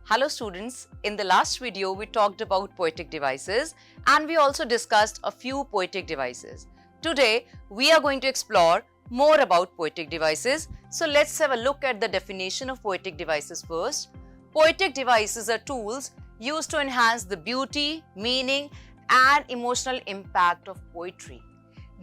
Hello students, in the last video we talked about poetic devices and we also discussed a few poetic devices. Today we are going to explore more about poetic devices. So let's have a look at the definition of poetic devices first. Poetic devices are tools used to enhance the beauty, meaning and emotional impact of poetry.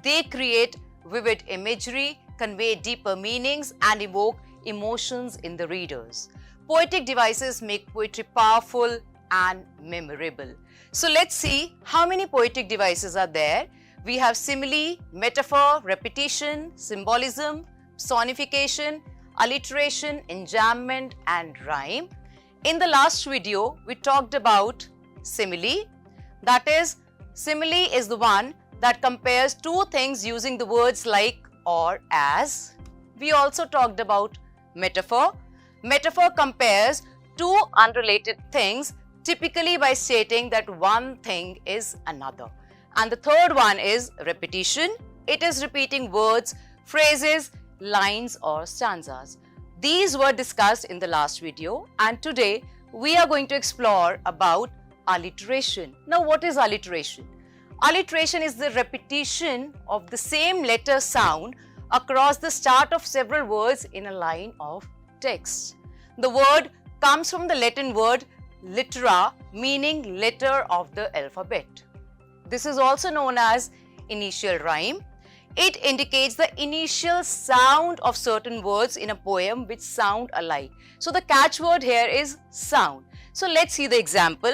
They create vivid imagery, convey deeper meanings and evoke emotions in the readers. Poetic devices make poetry powerful and memorable. So let's see how many poetic devices are there. We have simile, metaphor, repetition, symbolism, personification, alliteration, enjambment and rhyme. In the last video, we talked about simile. That is, simile is the one that compares two things using the words like or as. We also talked about metaphor. Metaphor compares two unrelated things typically by stating that one thing is another. And the third one is repetition. It is repeating words, phrases, lines or stanzas. These were discussed in the last video and today we are going to explore about alliteration. Now what is alliteration? Alliteration is the repetition of the same letter sound across the start of several words in a line of text. The word comes from the Latin word littera, meaning letter of the alphabet. This is also known as initial rhyme. It indicates the initial sound of certain words in a poem which sound alike. So the catchword here is sound. So let's see the example.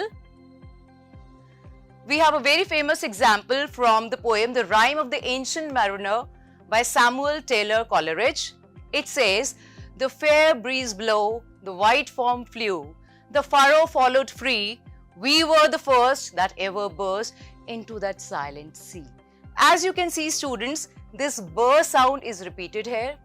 We have a very famous example from the poem The Rime of the Ancient Mariner by Samuel Taylor Coleridge. It says, "The fair breeze blow, the white foam flew, the furrow followed free, we were the first that ever burst into that silent sea." As you can see students, this burr sound is repeated here.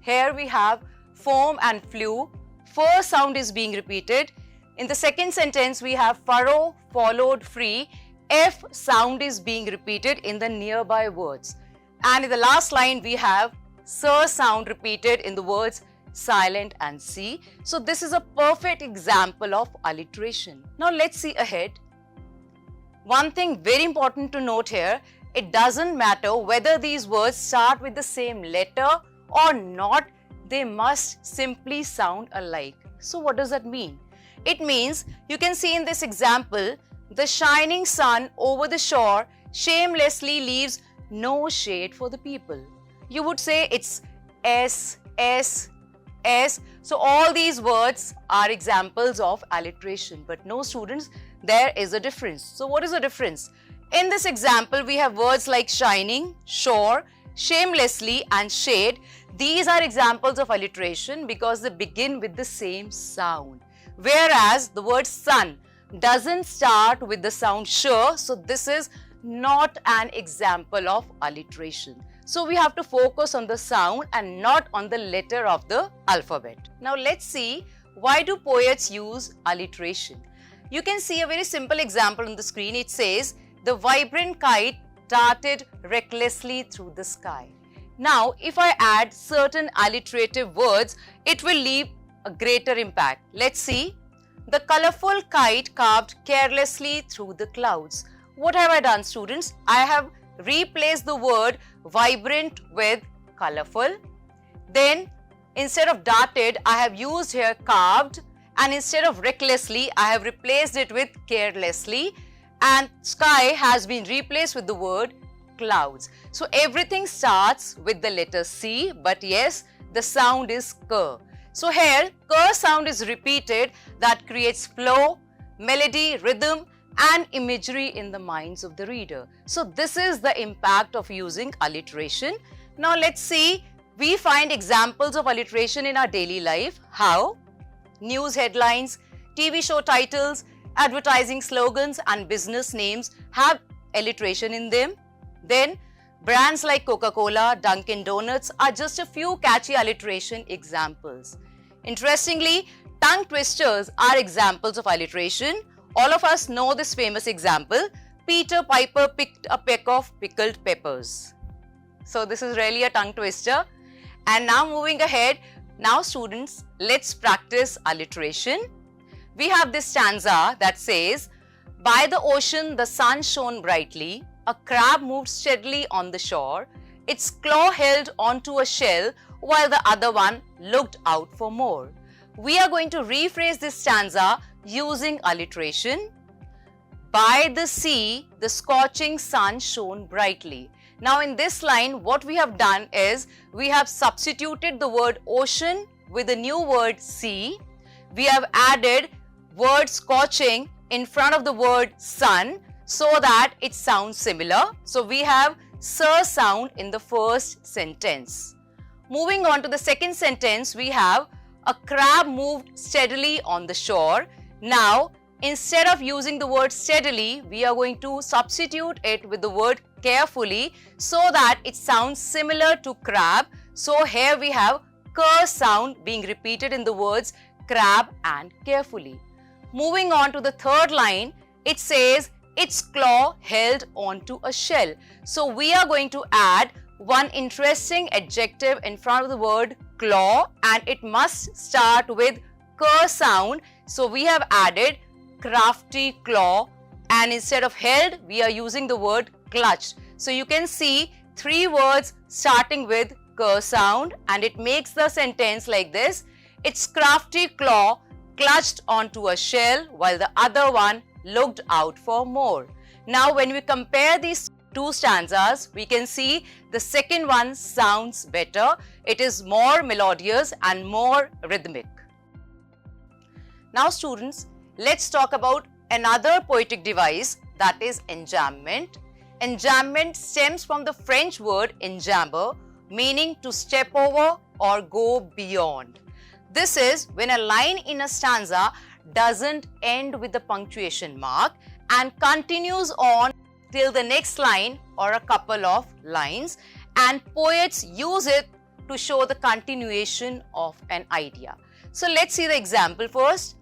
Here we have foam and flew, first sound is being repeated. In the second sentence we have furrow followed free, F sound is being repeated in the nearby words. And in the last line we have sir sound repeated in the words silent and sea. So this is a perfect example of alliteration. Now let's see ahead. One thing very important to note here, it doesn't matter whether these words start with the same letter or not, they must simply sound alike. So what does that mean? It means you can see in this example, the shining sun over the shore shamelessly leaves no shade for the people. You would say it's S, S, S. So all these words are examples of alliteration. But no students, there is a difference. So what is the difference? In this example, we have words like shining, shore, shamelessly and shade. These are examples of alliteration because they begin with the same sound. Whereas the word sun doesn't start with the sound sh, so this is not an example of alliteration. So we have to focus on the sound and not on the letter of the alphabet. Now let's see, why do poets use alliteration? You can see a very simple example on the screen. It says, "The vibrant kite darted recklessly through the sky." Now if I add certain alliterative words, it will leave a greater impact. Let's see. "The colorful kite carved carelessly through the clouds." What have I done students? I have replaced the word vibrant with colorful. Then instead of darted, I have used here carved, and instead of recklessly, I have replaced it with carelessly, and sky has been replaced with the word clouds. So everything starts with the letter C, but yes, the sound is K. So here, K sound is repeated, that creates flow, melody, rhythm and imagery in the minds of the reader. So this is the impact of using alliteration. Now let's see, we find examples of alliteration in our daily life. How? News headlines, TV show titles, advertising slogans and business names have alliteration in them. Then brands like Coca-Cola, Dunkin' Donuts are just a few catchy alliteration examples. Interestingly, tongue twisters are examples of alliteration. All of us know this famous example. Peter Piper picked a peck of pickled peppers. So this is really a tongue twister. And now moving ahead, now students, let's practice alliteration. We have this stanza that says, by the ocean the sun shone brightly, a crab moved steadily on the shore, its claw held onto a shell while the other one looked out for more. We are going to rephrase this stanza using alliteration. By the sea, the scorching sun shone brightly. Now in this line, what we have done is, we have substituted the word ocean with the new word sea. We have added word scorching in front of the word sun so that it sounds similar. So we have sir sound in the first sentence. Moving on to the second sentence, we have a crab moved steadily on the shore. Now, instead of using the word steadily, we are going to substitute it with the word carefully so that it sounds similar to crab. So here we have ker sound being repeated in the words crab and carefully. Moving on to the third line, it says its claw held onto a shell. So we are going to add one interesting adjective in front of the word claw, and it must start with ker sound. So we have added crafty claw, and instead of held, we are using the word clutched. So you can see three words starting with ker sound, and it makes the sentence like this. Its crafty claw clutched onto a shell while the other one looked out for more. Now when we compare these two stanzas, we can see the second one sounds better. It is more melodious and more rhythmic. Now students, let's talk about another poetic device, that is enjambment. Enjambment stems from the French word enjamber, meaning to step over or go beyond. This is when a line in a stanza doesn't end with the punctuation mark and continues on till the next line or a couple of lines, and poets use it to show the continuation of an idea. So let's see the example first.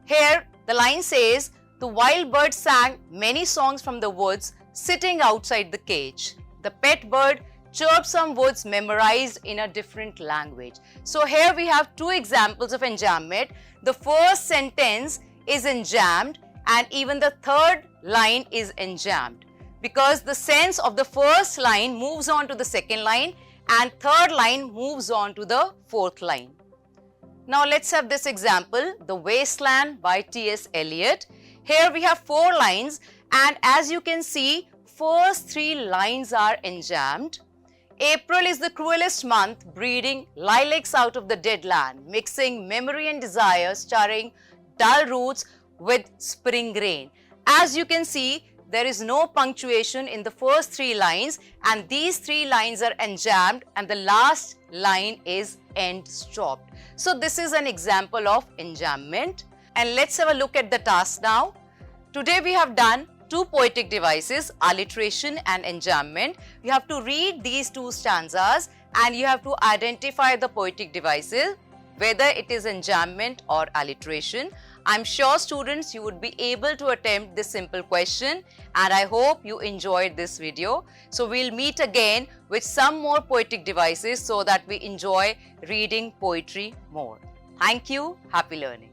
Here the line says, the wild bird sang many songs from the woods sitting outside the cage. The pet bird chirped some words memorized in a different language. So here we have two examples of enjambment. The first sentence is enjambed and even the third line is enjambed, because the sense of the first line moves on to the second line and third line moves on to the fourth line. Now let's have this example, The Wasteland by T.S. Eliot. Here we have 4 lines, and as you can see, first 3 lines are enjambed. April is the cruelest month, breeding lilacs out of the dead land, mixing memory and desire, stirring dull roots with spring rain. As you can see, there is no punctuation in the first 3 lines, and these 3 lines are enjambed and the last line is end stopped. So this is an example of enjambment. And let's have a look at the task now. Today we have done 2 poetic devices, alliteration and enjambment. You have to read these 2 stanzas and you have to identify the poetic devices, whether it is enjambment or alliteration. I'm sure students, you would be able to attempt this simple question, and I hope you enjoyed this video. So we'll meet again with some more poetic devices so that we enjoy reading poetry more. Thank you. Happy learning.